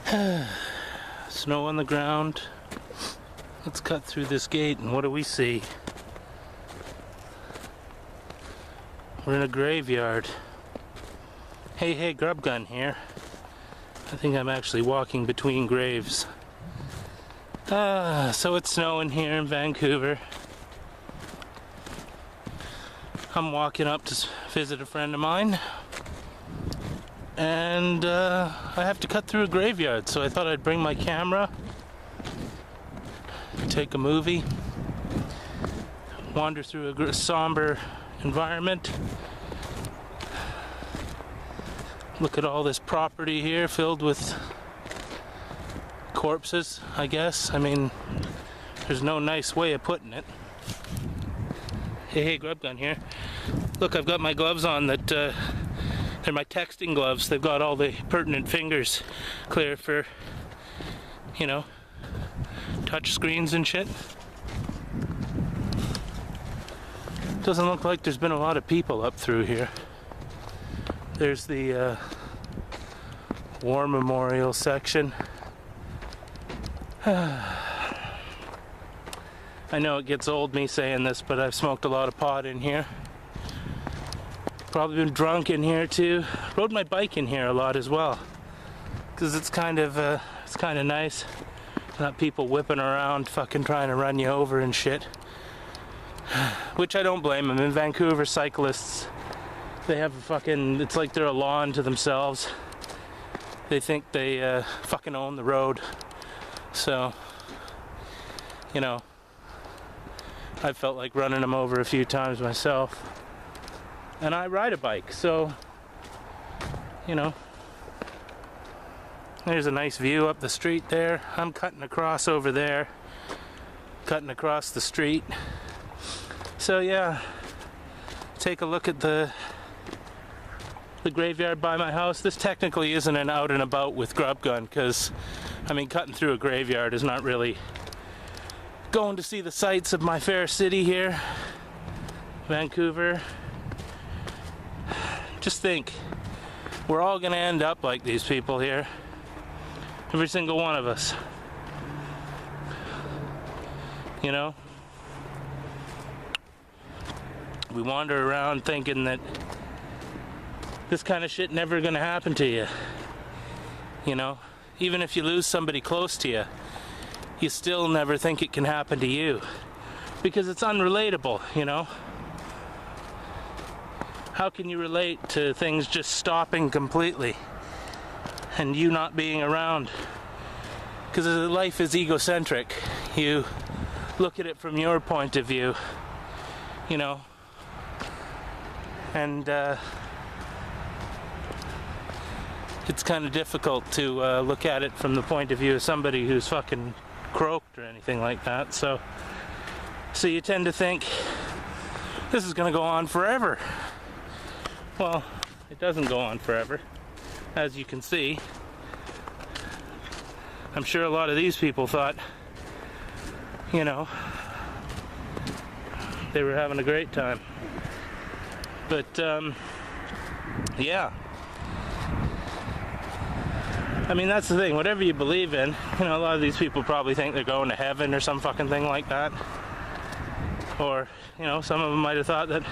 Snow on the ground. Let's cut through this gate, and what do we see? We're in a graveyard. Hey, Grub Gun here. I think I'm actually walking between graves. So it's snowing here in Vancouver. I'm walking up to visit a friend of mine. And I have to cut through a graveyard, so I thought I'd bring my camera, take a movie, wander through a somber environment, look at all this property here filled with corpses, I guess. I mean, there's no nice way of putting it. Hey, Grub Gun here. Look, I've got my gloves on that they're my texting gloves. They've got all the pertinent fingers clear for, you know, touch screens and shit. Doesn't look like there's been a lot of people up through here. There's the War Memorial section. I know it gets old me saying this, but I've smoked a lot of pot in here. Probably been drunk in here too. Rode my bike in here a lot as well, because it's kind of nice. Not people whipping around, fucking trying to run you over and shit. Which I don't blame them. In Vancouver, cyclists, they have a fucking, it's like they're a law unto themselves. They think they fucking own the road. So, you know, I felt like running them over a few times myself. And I ride a bike, so, you know, there's a nice view up the street there. I'm cutting across over there, cutting across the street. So yeah, take a look at the graveyard by my house. This technically isn't an out and about with Grub Gun, because, I mean, cutting through a graveyard is not really going to see the sights of my fair city here, Vancouver. Just think, we're all gonna end up like these people here. Every single one of us. You know? We wander around thinking that this kind of shit never gonna happen to you. You know? Even if you lose somebody close to you, you still never think it can happen to you. Because it's unrelatable, you know? How can you relate to things just stopping completely and you not being around? Because life is egocentric. You look at it from your point of view, you know, and it's kind of difficult to look at it from the point of view of somebody who's fucking croaked or anything like that. So you tend to think this is going to go on forever. Well, it doesn't go on forever, as you can see. I'm sure a lot of these people thought, you know, they were having a great time. But, yeah. I mean, that's the thing. Whatever you believe in, you know, a lot of these people probably think they're going to heaven or some fucking thing like that. Or, you know, some of them might have thought that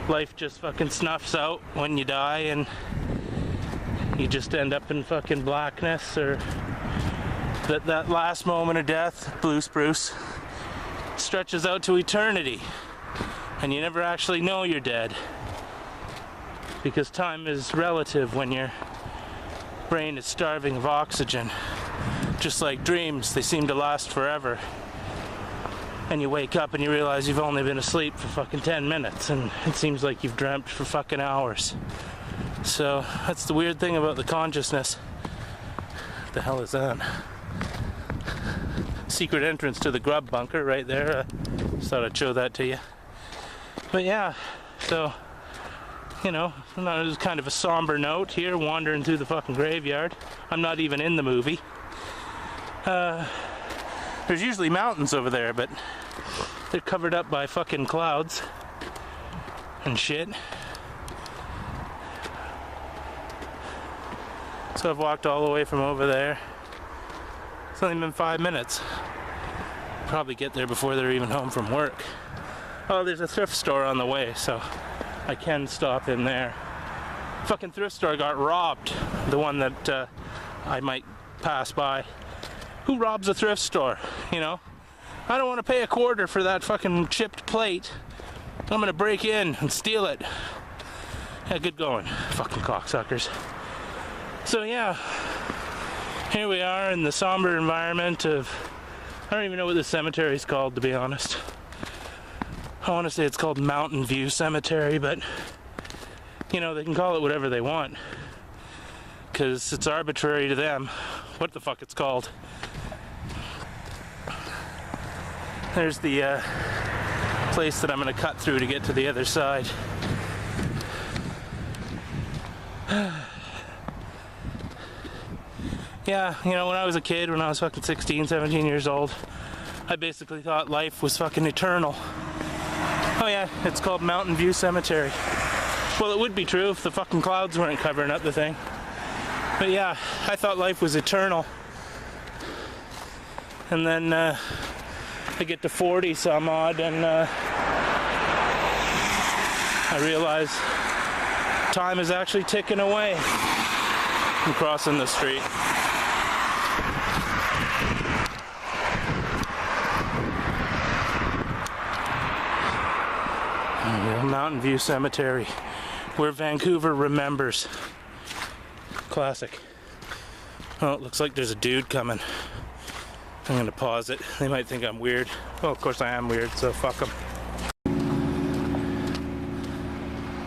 life just fucking snuffs out when you die and you just end up in fucking blackness, or that last moment of death, blue spruce, stretches out to eternity and you never actually know you're dead, because time is relative when your brain is starving of oxygen. Just like dreams, they seem to last forever. And you wake up and you realize you've only been asleep for fucking 10 minutes and it seems like you've dreamt for fucking hours. So that's the weird thing about the consciousness. What the hell is that? Secret entrance to the grub bunker right there. Just thought I'd show that to you. But yeah, so, you know, it was kind of a somber note here, wandering through the fucking graveyard. I'm not even in the movie. There's usually mountains over there, but they're covered up by fucking clouds and shit. So I've walked all the way from over there. It's only been 5 minutes. Probably get there before they're even home from work. Oh, there's a thrift store on the way, so I can stop in there. Fucking thrift store got robbed. The one that I might pass by. Who robs a thrift store, you know? I don't want to pay a quarter for that fucking chipped plate. I'm gonna break in and steal it. Yeah, good going, fucking cocksuckers. So yeah, here we are in the somber environment of, I don't even know what this cemetery is called, to be honest. I want to say it's called Mountain View Cemetery, but you know, they can call it whatever they want, because it's arbitrary to them what the fuck it's called. There's the place that I'm going to cut through to get to the other side. Yeah, you know, when I was a kid, when I was fucking 16, 17 years old, I basically thought life was fucking eternal. Oh yeah, it's called Mountain View Cemetery. Well, it would be true if the fucking clouds weren't covering up the thing. But yeah, I thought life was eternal. And then I get to 40 some odd and I realize time is actually ticking away. I'm crossing the street. Mountain View Cemetery, where Vancouver remembers. Classic. Oh, it looks like there's a dude coming. I'm gonna pause it. They might think I'm weird. Well, of course I am weird, so fuck them.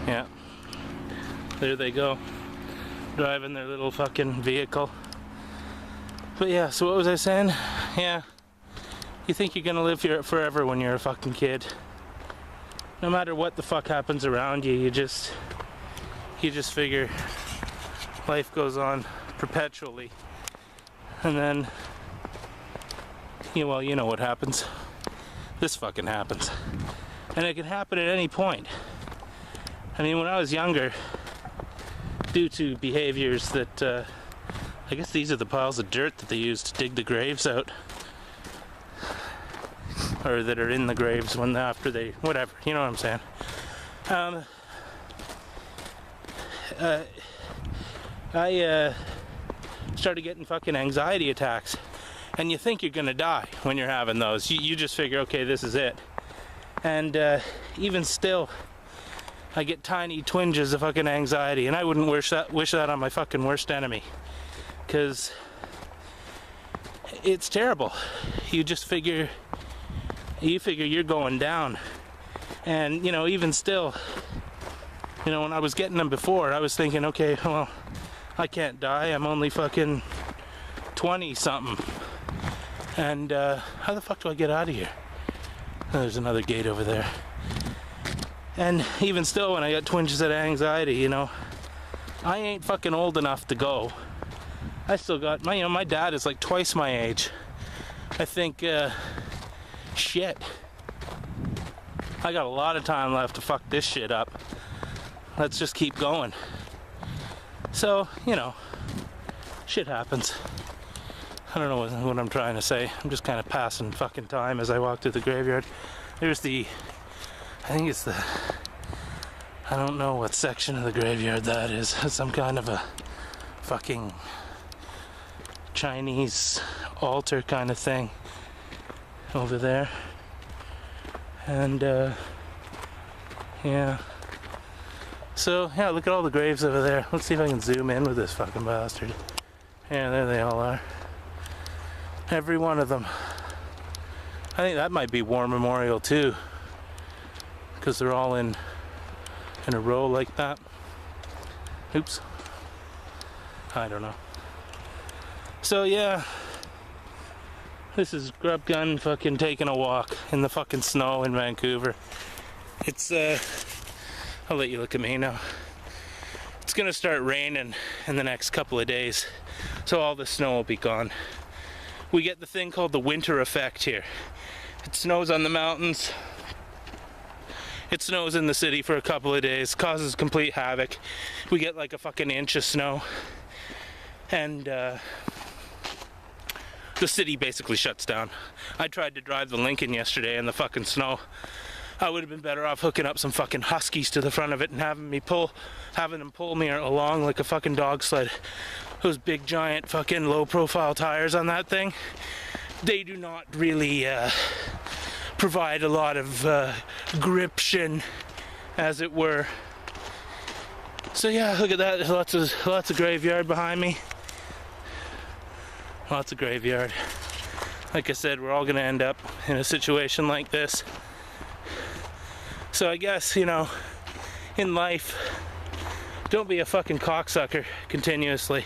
Yeah. There they go. Driving their little fucking vehicle. But yeah, so what was I saying? Yeah. You think you're gonna live here forever when you're a fucking kid. No matter what the fuck happens around you, you just figure life goes on perpetually. And then, well, you know what happens. This fucking happens. And it can happen at any point. I mean, when I was younger, due to behaviors that, I guess these are the piles of dirt that they use to dig the graves out. Or that are in the graves when after they, whatever, you know what I'm saying. I started getting fucking anxiety attacks, and you think you're gonna die when you're having those. You just figure, okay, this is it. And even still, I get tiny twinges of fucking anxiety, and I wouldn't wish that on my fucking worst enemy, because it's terrible. You just figure you're going down. And you know, even still, you know, when I was getting them before, I was thinking, okay, well, I can't die, I'm only fucking 20 something, and how the fuck do I get out of here? Oh, there's another gate over there. And even still, when I got twinges of anxiety, you know, I ain't fucking old enough to go. I still got my dad is like twice my age. I think shit, I got a lot of time left to fuck this shit up. Let's just keep going. So, you know, shit happens. I don't know what I'm trying to say. I'm just kind of passing fucking time as I walk through the graveyard. There's I think it's I don't know what section of the graveyard that is. It's some kind of a fucking Chinese altar kind of thing over there. And yeah. So yeah, look at all the graves over there. Let's see if I can zoom in with this fucking bastard. Yeah, there they all are. Every one of them. I think that might be War Memorial too, because they're all in a row like that. Oops. I don't know. So yeah, this is Grub Gun fucking taking a walk in the fucking snow in Vancouver. It's I'll let you look at me now. It's gonna start raining in the next couple of days, so all the snow will be gone. We get the thing called the winter effect here. It snows on the mountains. It snows in the city for a couple of days, causes complete havoc. We get like a fucking inch of snow. and the city basically shuts down. I tried to drive the Lincoln yesterday in the fucking snow. I would have been better off hooking up some fucking Huskies to the front of it and having them pull me along like a fucking dog sled. Those big giant fucking low profile tires on that thing, they do not really provide a lot of gription, as it were. So yeah, look at that. Lots of graveyard behind me. Lots of graveyard. Like I said, we're all gonna end up in a situation like this. So I guess, you know, in life, don't be a fucking cocksucker continuously.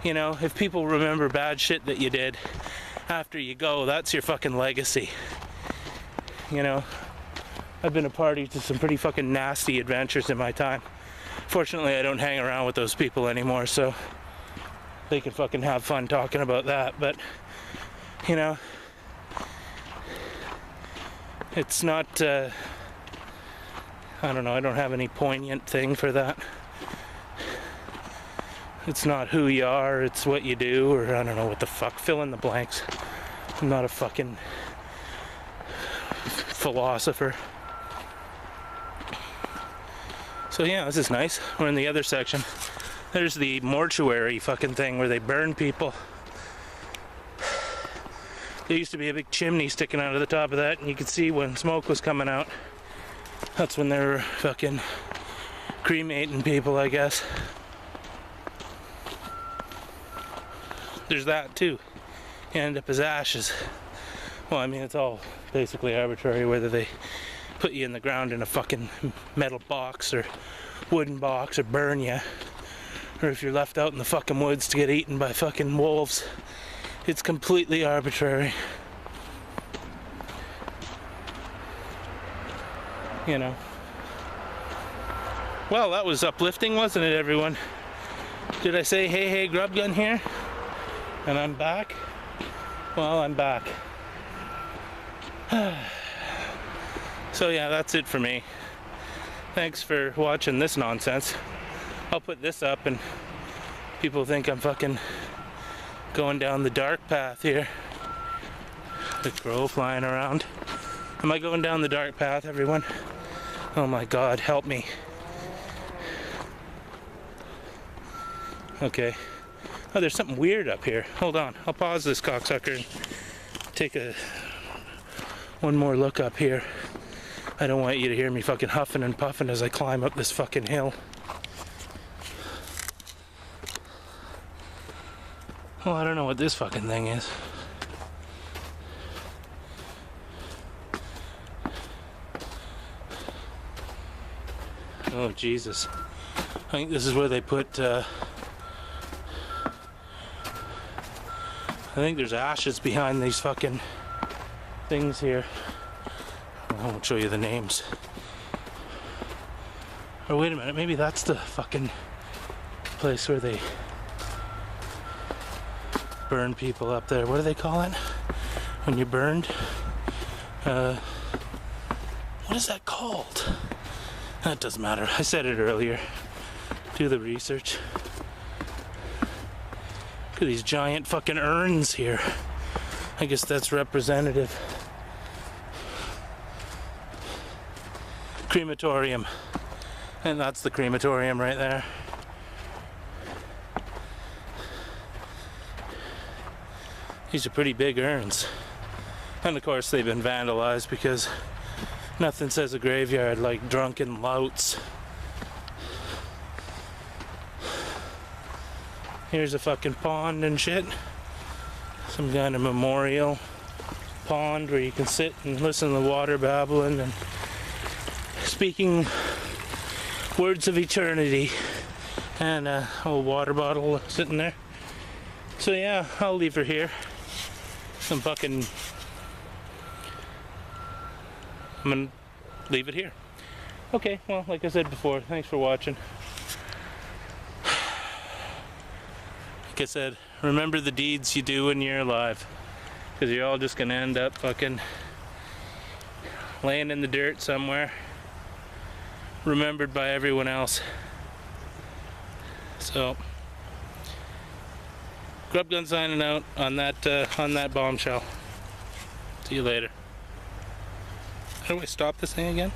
You know, if people remember bad shit that you did after you go, that's your fucking legacy. You know, I've been a party to some pretty fucking nasty adventures in my time. Fortunately, I don't hang around with those people anymore, so they can fucking have fun talking about that. But, you know, it's not, I don't know, I don't have any poignant thing for that. It's not who you are, it's what you do, or I don't know what the fuck. Fill in the blanks. I'm not a fucking philosopher. So yeah, this is nice. We're in the other section. There's the mortuary fucking thing where they burn people. There used to be a big chimney sticking out of the top of that, and you could see when smoke was coming out. That's when they were fucking cremating people, I guess. There's that too. You end up as ashes. Well, I mean, it's all basically arbitrary whether they put you in the ground in a fucking metal box or wooden box or burn you, or if you're left out in the fucking woods to get eaten by fucking wolves. It's completely arbitrary. You know. Well, that was uplifting, wasn't it, everyone? Did I say, hey, Grub Gun here? And I'm back? Well, I'm back. So yeah, that's it for me. Thanks for watching this nonsense. I'll put this up and people think I'm fucking going down the dark path here. The crow flying around. Am I going down the dark path, everyone? Oh my God, help me. Okay. Oh, there's something weird up here. Hold on, I'll pause this cocksucker and take one more look up here. I don't want you to hear me fucking huffing and puffing as I climb up this fucking hill. Well, I don't know what this fucking thing is. Oh, Jesus. I think this is where they put, I think there's ashes behind these fucking things here. I won't show you the names. Or wait a minute, maybe that's the fucking place where they burn people up there. What do they call it? When you're burned? What is that called? That doesn't matter. I said it earlier. Do the research. Look at these giant fucking urns here. I guess that's representative. Crematorium. And that's the crematorium right there. These are pretty big urns. And of course they've been vandalized because nothing says a graveyard like drunken louts. Here's a fucking pond and shit. Some kind of memorial pond where you can sit and listen to the water babbling and speaking words of eternity. And a old water bottle sitting there. So yeah, I'll leave her here. I'm gonna leave it here. Okay, well, like I said before, thanks for watching. Like I said, remember the deeds you do when you're alive, because you're all just gonna end up fucking laying in the dirt somewhere, remembered by everyone else. So Grub Gun signing out on that bombshell. See you later. How do I stop this thing again?